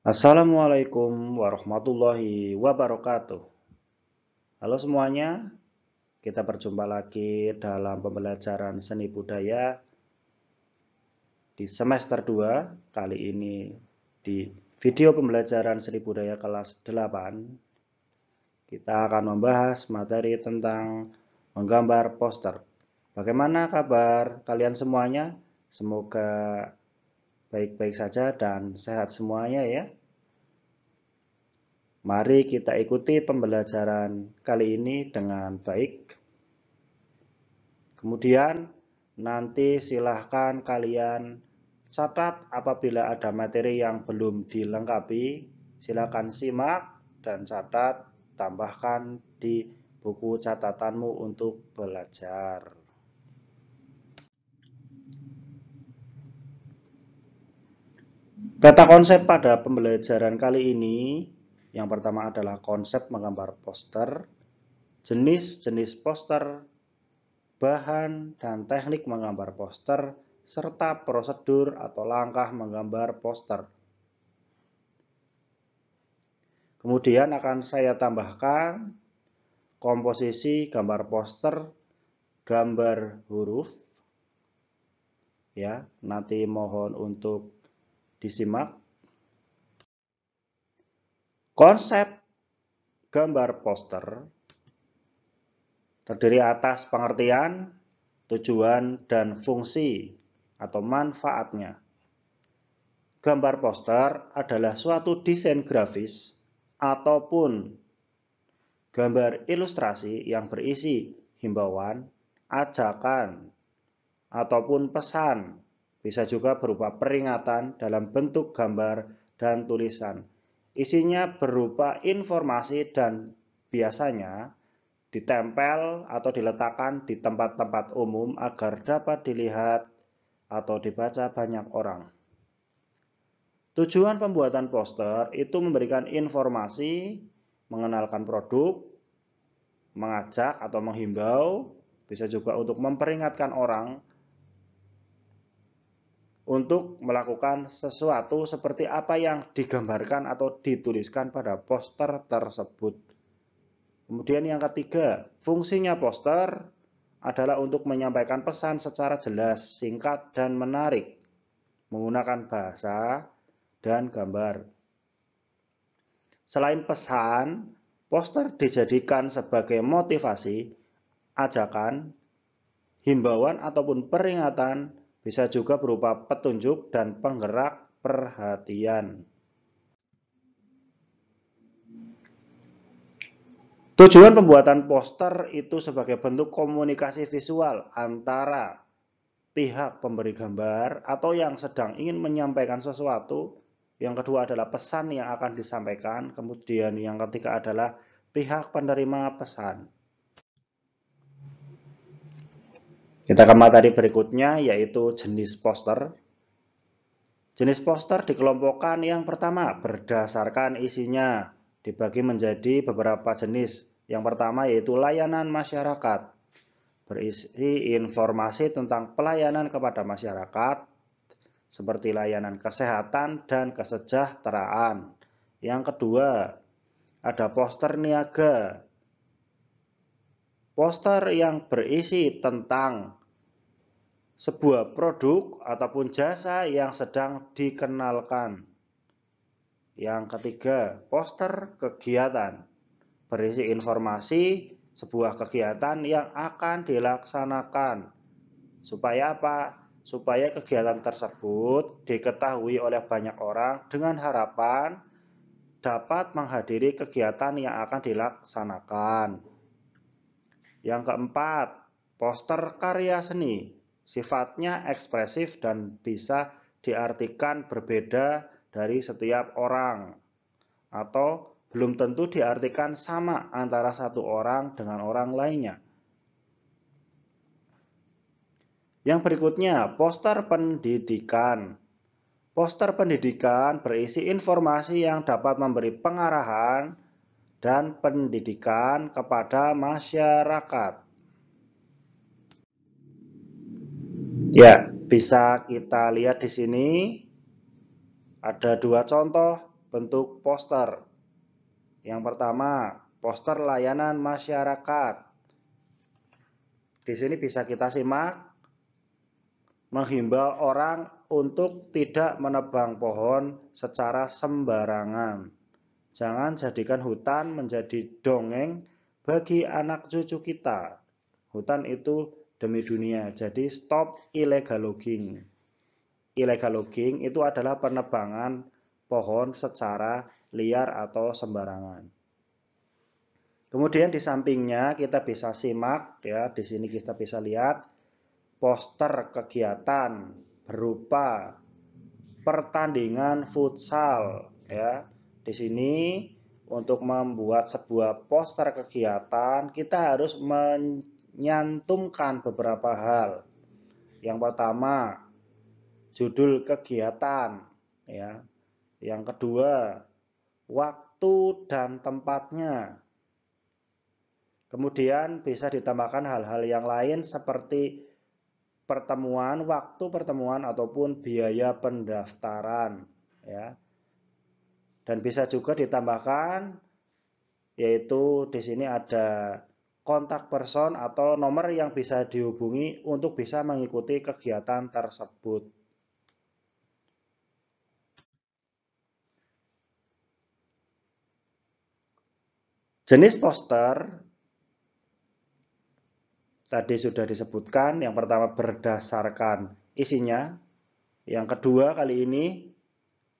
Assalamualaikum warahmatullahi wabarakatuh. Halo semuanya, kita berjumpa lagi dalam pembelajaran seni budaya di semester 2. Kali ini di video pembelajaran seni budaya kelas 8, kita akan membahas materi tentang menggambar poster. Bagaimana kabar kalian semuanya? Semoga baik-baik saja dan sehat semuanya ya. Mari kita ikuti pembelajaran kali ini dengan baik. Kemudian nanti silahkan kalian catat apabila ada materi yang belum dilengkapi. Silahkan simak dan catat, tambahkan di buku catatanmu untuk belajar. Peta konsep pada pembelajaran kali ini, yang pertama adalah konsep menggambar poster, jenis-jenis poster, bahan dan teknik menggambar poster, serta prosedur atau langkah menggambar poster. Kemudian akan saya tambahkan komposisi gambar poster, gambar huruf. Ya, nanti mohon untuk disimak. Konsep gambar poster terdiri atas pengertian, tujuan, dan fungsi atau manfaatnya. Gambar poster adalah suatu desain grafis ataupun gambar ilustrasi yang berisi himbauan, ajakan, ataupun pesan. Bisa juga berupa peringatan dalam bentuk gambar dan tulisan. Isinya berupa informasi dan biasanya ditempel atau diletakkan di tempat-tempat umum agar dapat dilihat atau dibaca banyak orang. Tujuan pembuatan poster itu memberikan informasi, mengenalkan produk, mengajak atau menghimbau, bisa juga untuk memperingatkan orang untuk melakukan sesuatu seperti apa yang digambarkan atau dituliskan pada poster tersebut. Kemudian yang ketiga, fungsinya poster adalah untuk menyampaikan pesan secara jelas, singkat, dan menarik, menggunakan bahasa dan gambar. Selain pesan, poster dijadikan sebagai motivasi, ajakan, himbauan ataupun peringatan, bisa juga berupa petunjuk dan penggerak perhatian. Tujuan pembuatan poster itu sebagai bentuk komunikasi visual antara pihak pemberi gambar atau yang sedang ingin menyampaikan sesuatu. Yang kedua adalah pesan yang akan disampaikan. Kemudian yang ketiga adalah pihak penerima pesan. Kita ke materi berikutnya yaitu jenis poster. Jenis poster dikelompokkan yang pertama berdasarkan isinya. Dibagi menjadi beberapa jenis. Yang pertama yaitu layanan masyarakat. Berisi informasi tentang pelayanan kepada masyarakat, seperti layanan kesehatan dan kesejahteraan. Yang kedua, ada poster niaga. Poster yang berisi tentang sebuah produk ataupun jasa yang sedang dikenalkan. Yang ketiga, poster kegiatan. Berisi informasi sebuah kegiatan yang akan dilaksanakan. Supaya apa? Supaya kegiatan tersebut diketahui oleh banyak orang dengan harapan dapat menghadiri kegiatan yang akan dilaksanakan. Yang keempat, poster karya seni. Sifatnya ekspresif dan bisa diartikan berbeda dari setiap orang, atau belum tentu diartikan sama antara satu orang dengan orang lainnya. Yang berikutnya, poster pendidikan. Poster pendidikan berisi informasi yang dapat memberi pengarahan dan pendidikan kepada masyarakat. Ya, bisa kita lihat di sini ada dua contoh bentuk poster. Yang pertama, poster layanan masyarakat. Di sini bisa kita simak, menghimbau orang untuk tidak menebang pohon secara sembarangan. Jangan jadikan hutan menjadi dongeng bagi anak cucu kita. Hutan itu demi dunia, jadi stop illegal logging. Illegal logging itu adalah penebangan pohon secara liar atau sembarangan. Kemudian di sampingnya kita bisa simak ya, di sini kita bisa lihat poster kegiatan berupa pertandingan futsal ya. Di sini untuk membuat sebuah poster kegiatan kita harus menyantumkan beberapa hal. Yang pertama, judul kegiatan ya. Yang kedua, waktu dan tempatnya. Kemudian bisa ditambahkan hal-hal yang lain seperti pertemuan, waktu pertemuan ataupun biaya pendaftaran ya. Dan bisa juga ditambahkan yaitu di sini ada kontak person atau nomor yang bisa dihubungi untuk bisa mengikuti kegiatan tersebut. Jenis poster tadi sudah disebutkan, yang pertama berdasarkan isinya, yang kedua kali ini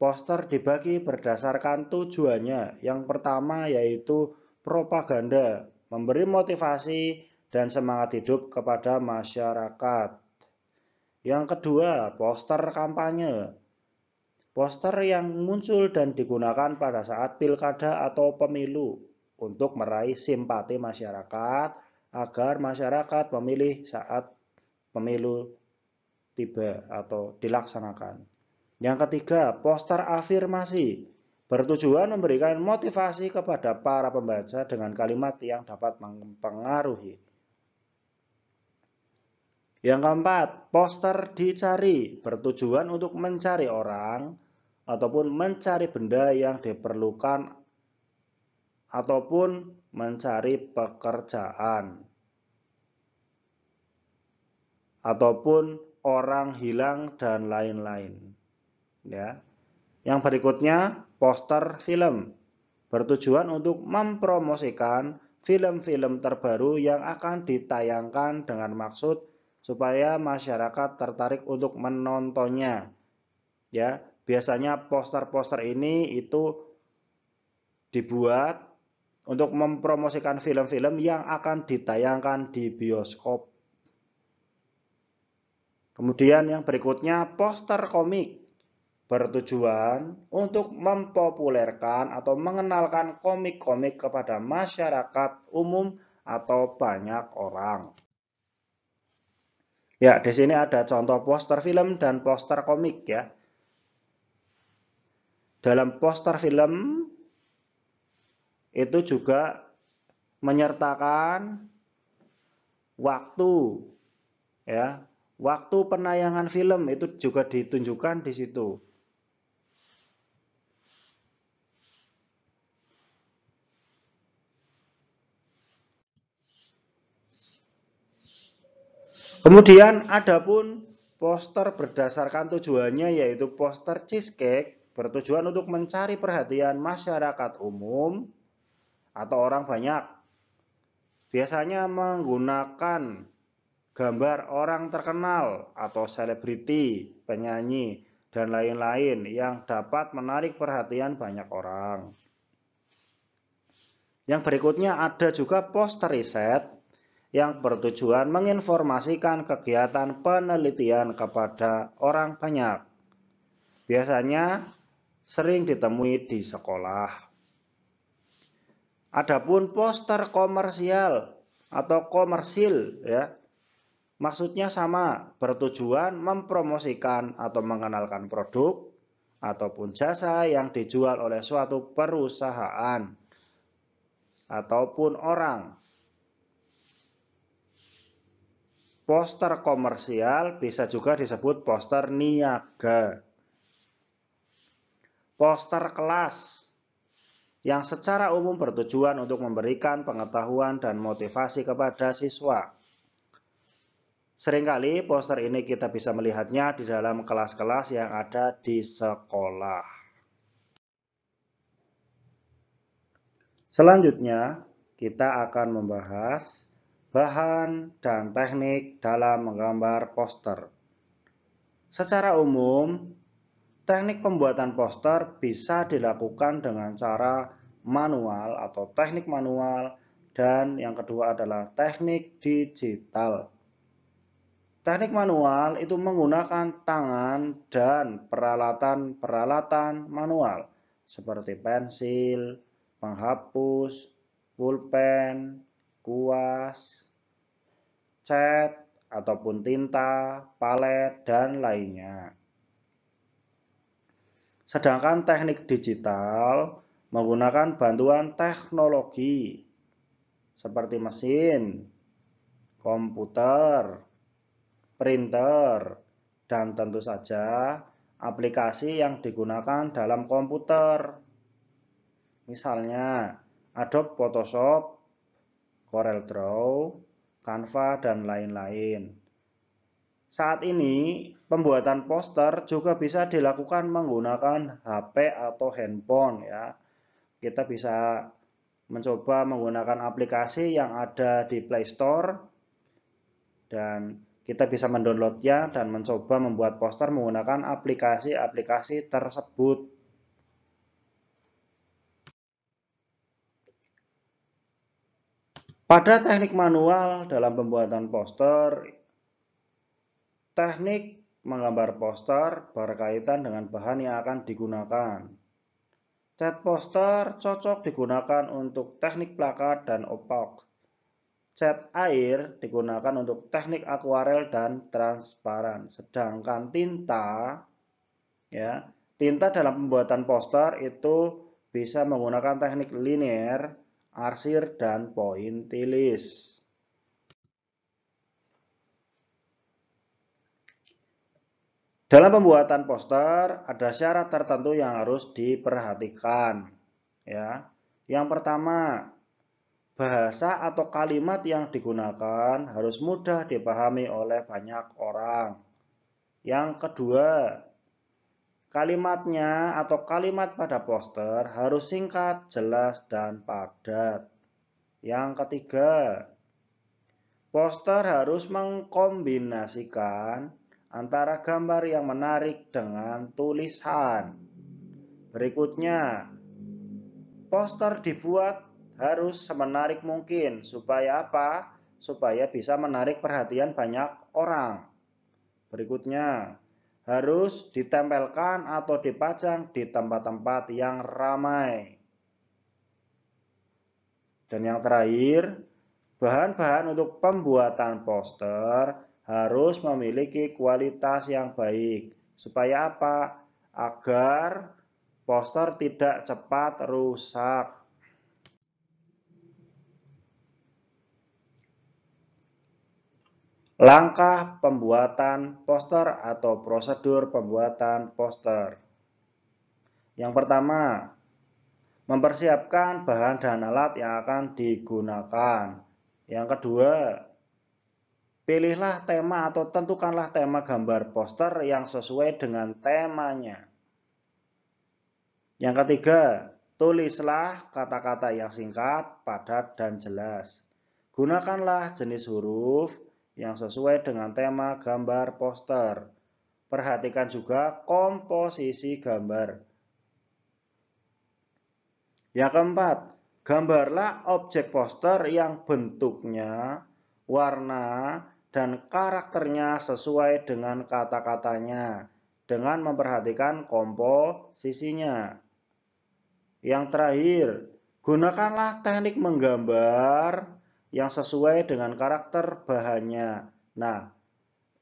poster dibagi berdasarkan tujuannya. Yang pertama yaitu propaganda, memberi motivasi dan semangat hidup kepada masyarakat. Yang kedua, poster kampanye. Poster yang muncul dan digunakan pada saat pilkada atau pemilu untuk meraih simpati masyarakat agar masyarakat memilih saat pemilu tiba atau dilaksanakan. Yang ketiga, poster afirmasi bertujuan memberikan motivasi kepada para pembaca dengan kalimat yang dapat mempengaruhi. Yang keempat, poster dicari bertujuan untuk mencari orang ataupun mencari benda yang diperlukan ataupun mencari pekerjaan ataupun orang hilang dan lain-lain. Ya. Yang berikutnya, poster film bertujuan untuk mempromosikan film-film terbaru yang akan ditayangkan dengan maksud supaya masyarakat tertarik untuk menontonnya. Ya, biasanya poster-poster ini itu dibuat untuk mempromosikan film-film yang akan ditayangkan di bioskop. Kemudian yang berikutnya, poster komik bertujuan untuk mempopulerkan atau mengenalkan komik-komik kepada masyarakat umum atau banyak orang. Ya, di sini ada contoh poster film dan poster komik ya. Dalam poster film itu juga menyertakan waktu ya. Waktu penayangan film itu juga ditunjukkan di situ. Kemudian adapun poster berdasarkan tujuannya yaitu poster cheesecake bertujuan untuk mencari perhatian masyarakat umum atau orang banyak. Biasanya menggunakan gambar orang terkenal atau selebriti, penyanyi, dan lain-lain yang dapat menarik perhatian banyak orang. Yang berikutnya ada juga poster riset yang bertujuan menginformasikan kegiatan penelitian kepada orang banyak. Biasanya sering ditemui di sekolah. Adapun poster komersial atau komersil ya, maksudnya sama, bertujuan mempromosikan atau mengenalkan produk ataupun jasa yang dijual oleh suatu perusahaan ataupun orang. Poster komersial bisa juga disebut poster niaga. poster kelas yang secara umum bertujuan untuk memberikan pengetahuan dan motivasi kepada siswa. Seringkali poster ini kita bisa melihatnya di dalam kelas-kelas yang ada di sekolah. Selanjutnya, kita akan membahas bahan dan teknik dalam menggambar poster. Secara umum, teknik pembuatan poster bisa dilakukan dengan cara manual atau teknik manual, dan yang kedua adalah teknik digital. Teknik manual itu menggunakan tangan dan peralatan-peralatan manual seperti pensil, penghapus, pulpen, kuas, cat ataupun tinta, palet, dan lainnya. Sedangkan teknik digital menggunakan bantuan teknologi seperti mesin, komputer, printer, dan tentu saja aplikasi yang digunakan dalam komputer. Misalnya Adobe Photoshop, CorelDRAW, Canva, dan lain-lain. Saat ini, pembuatan poster juga bisa dilakukan menggunakan HP atau handphone ya. Kita bisa mencoba menggunakan aplikasi yang ada di Play Store dan kita bisa mendownloadnya dan mencoba membuat poster menggunakan aplikasi-aplikasi tersebut. Pada teknik manual dalam pembuatan poster, teknik menggambar poster berkaitan dengan bahan yang akan digunakan. Cat poster cocok digunakan untuk teknik plakat dan opak. Cat air digunakan untuk teknik akuarel dan transparan. Sedangkan tinta dalam pembuatan poster itu bisa menggunakan teknik linear, arsir, dan pointillis. Dalam pembuatan poster ada syarat tertentu yang harus diperhatikan ya. Yang pertama, bahasa atau kalimat yang digunakan harus mudah dipahami oleh banyak orang. Yang kedua, kalimatnya atau kalimat pada poster harus singkat, jelas, dan padat. Yang ketiga, poster harus mengkombinasikan antara gambar yang menarik dengan tulisan. Berikutnya, poster dibuat harus semenarik mungkin. Supaya apa? Supaya bisa menarik perhatian banyak orang. Berikutnya, harus ditempelkan atau dipajang di tempat-tempat yang ramai. Dan yang terakhir, bahan-bahan untuk pembuatan poster harus memiliki kualitas yang baik. Supaya apa? Agar poster tidak cepat rusak. Langkah pembuatan poster atau prosedur pembuatan poster. Yang pertama, mempersiapkan bahan dan alat yang akan digunakan. Yang kedua, pilihlah tema atau tentukanlah tema gambar poster yang sesuai dengan temanya. Yang ketiga, tulislah kata-kata yang singkat, padat, dan jelas. Gunakanlah jenis huruf yang sesuai dengan tema gambar poster. Perhatikan juga komposisi gambar. Yang keempat, gambarlah objek poster yang bentuknya, warna, dan karakternya sesuai dengan kata-katanya dengan memperhatikan komposisinya. Yang terakhir, gunakanlah teknik menggambar yang sesuai dengan karakter bahannya. Nah,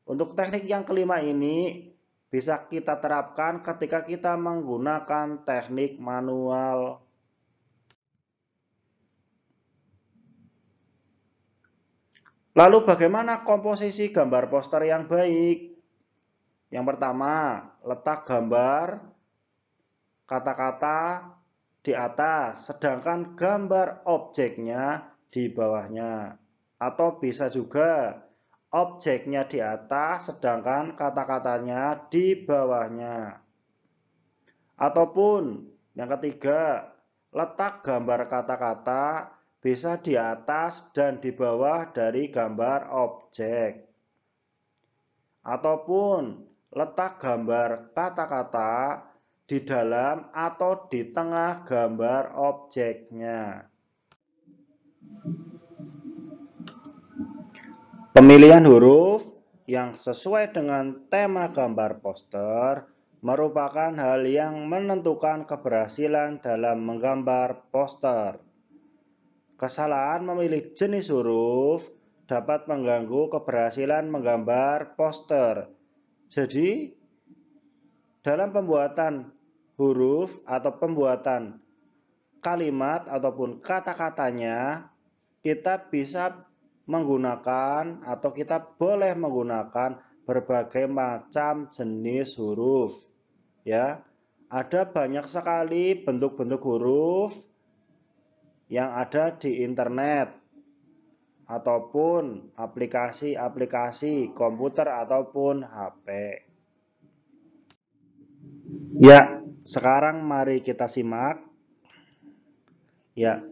untuk teknik yang kelima ini bisa kita terapkan ketika kita menggunakan teknik manual. Lalu bagaimana komposisi gambar poster yang baik? Yang pertama, letak gambar kata-kata di atas, sedangkan gambar objeknya di bawahnya. Atau bisa juga objeknya di atas, sedangkan kata-katanya di bawahnya. Ataupun yang ketiga, letak gambar kata-kata bisa di atas dan di bawah dari gambar objek. Ataupun letak gambar kata-kata di dalam atau di tengah gambar objeknya. Pemilihan huruf yang sesuai dengan tema gambar poster merupakan hal yang menentukan keberhasilan dalam menggambar poster. Kesalahan memilih jenis huruf dapat mengganggu keberhasilan menggambar poster. Jadi, dalam pembuatan huruf atau pembuatan kalimat ataupun kata-katanya, kita bisa menggunakan atau kita boleh menggunakan berbagai macam jenis huruf. Ya, ada banyak sekali bentuk-bentuk huruf yang ada di internet ataupun aplikasi-aplikasi komputer ataupun HP. Ya, sekarang mari kita simak. Ya,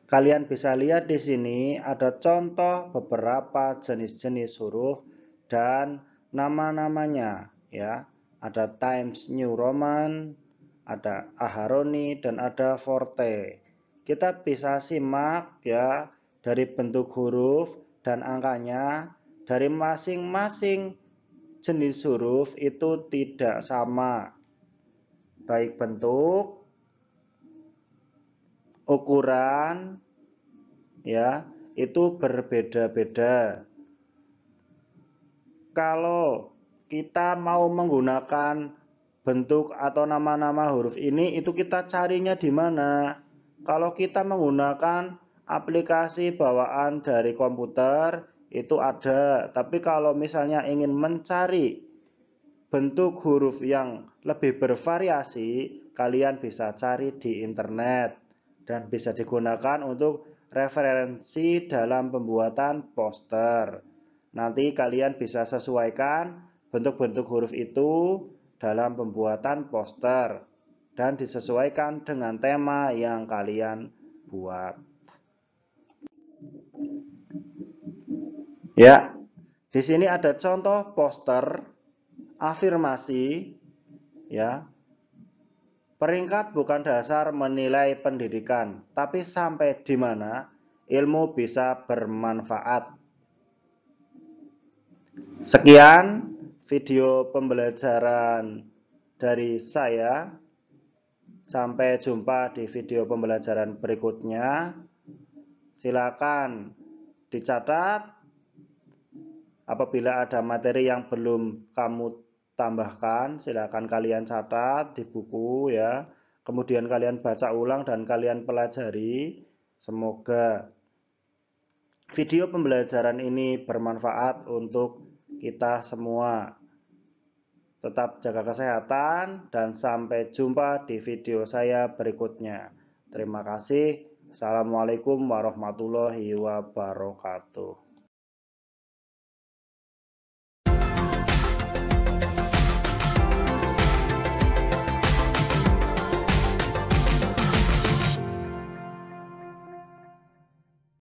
kalian bisa lihat di sini ada contoh beberapa jenis-jenis huruf dan nama-namanya. Ya, ada Times New Roman, ada Aharoni, dan ada Forte. Kita bisa simak ya dari bentuk huruf dan angkanya dari masing-masing jenis huruf itu tidak sama. Baik bentuk, ukuran, ya, itu berbeda-beda. Kalau kita mau menggunakan bentuk atau nama-nama huruf ini, itu kita carinya di mana? Kalau kita menggunakan aplikasi bawaan dari komputer, itu ada. Tapi kalau misalnya ingin mencari bentuk huruf yang lebih bervariasi, kalian bisa cari di internet dan bisa digunakan untuk referensi dalam pembuatan poster. Nanti kalian bisa sesuaikan bentuk-bentuk huruf itu dalam pembuatan poster dan disesuaikan dengan tema yang kalian buat. Ya, di sini ada contoh poster afirmasi, ya. Peringkat bukan dasar menilai pendidikan, tapi sampai di mana ilmu bisa bermanfaat. Sekian video pembelajaran dari saya. Sampai jumpa di video pembelajaran berikutnya. Silakan dicatat apabila ada materi yang belum kamu tambahkan, silakan kalian catat di buku ya. Kemudian kalian baca ulang dan kalian pelajari. Semoga video pembelajaran ini bermanfaat untuk kita semua. Tetap jaga kesehatan dan sampai jumpa di video saya berikutnya. Terima kasih. Assalamualaikum warahmatullahi wabarakatuh.